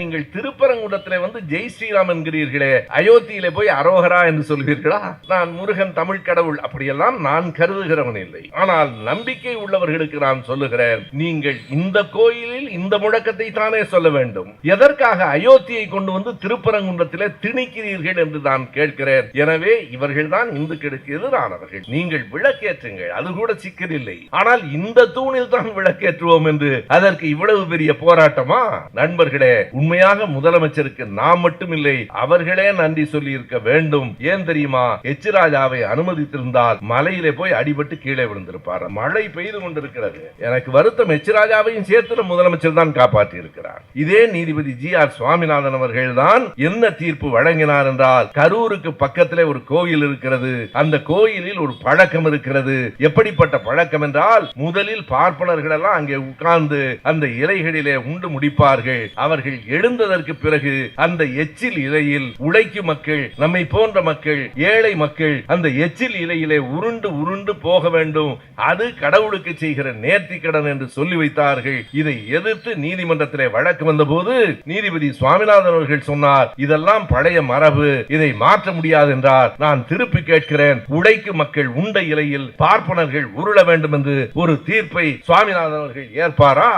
நீங்கள் திருப்பரங்குன்றத்திலே வந்து ஜெய் ஸ்ரீராம் என்கிறீர்களே, அயோத்தியிலே போய் அரோகரா என்று சொல்வீர்களா? நான் முருகன் தமிழ் கடவுள் அப்படியெல்லாம் நான் கருதுகிறவன் இல்லை. ஆனால் நம்பிக்கை உள்ளவர்களுக்கு நான் சொல்லுகிறேன், நீங்கள் இந்த கோயிலில் இந்த முழக்கத்தை தானே சொல்ல வேண்டும். எதற்காக அயோத்தியை கொண்டு வந்து திருப்பரங்குன்றத்திலே திணிக்கிறீர்கள் என்று நான் கேட்கிறேன். எனவே இவர்கள் தான் இந்துக்களுக்கு எதிரானவர்கள். நீங்கள் விளக்கேற்றுங்கள், அது கூட சிக்கல் இல்லை. ஆனால் இந்த தூணில் தான் விளக்கேற்றுவோம் என்று அதற்கு இவ்வளவு பெரிய போராட்டமா? நண்பர்களே, உண்மையாக முதலமைச்சருக்கு நாம் மட்டும் இல்லை, அவர்களே நன்றி சொல்லி இருக்க வேண்டும். ஏன் தெரியுமா? எச் ராஜாவை அனுமதித்திருந்தால் மலையிலே போய் அடிபட்டு கீழே விழுந்திருப்பார். மழை பெய்து கொண்டிருக்கிறது. எனக்கு வருத்தம், எச் ராஜாவையும் சேர்த்து முதலமைச்சர் தான் காப்பாற்றி இருக்கிறார். இதே நீதிபதி ஜி.ஆர். சுவாமிநாதன் அவர்கள் தான் என்ன தீர்ப்பு வழங்கினார் என்றால், கரூருக்கு பக்கத்திலே ஒரு கோயில் இருக்கிறது. அந்த கோயிலில் ஒரு பழக்கம் இருக்கிறது. எப்படிப்பட்ட பழக்கம் என்றால், முதலில் பார்ப்பனர்கள் எல்லாம் அங்கே உட்கார்ந்து அந்த இலைகளிலே உண்டு முடிப்பார்கள். அவர்கள் எழுந்ததற்கு பிறகு அந்த எச்சில் இலையில் உழைக்கும் மக்கள், நம்மை போன்ற மக்கள், ஏழை மக்கள் அந்த எச்சில் இலையிலே உருண்டு உருண்டு போக வேண்டும். அது கடவுளுக்கு செய்கிற நேர்த்தி கடன் என்று சொல்லி வைத்தார்கள். இதை எதிர்த்து நீதிமன்றத்திலே வழக்கு வந்த போது நீதிபதி சுவாமிநாதன் அவர்கள் சொன்னார், இதெல்லாம் பழைய மரபு, இதை மாற்ற முடியாது என்றார். நான் திருப்பி கேட்கிறேன், உழைக்கும் மக்கள் உண்ட இலையில் பார்ப்பனர்கள் உருள வேண்டும் என்று ஒரு தீர்ப்பை சுவாமிநாதன் அவர்கள் ஏற்பாரா?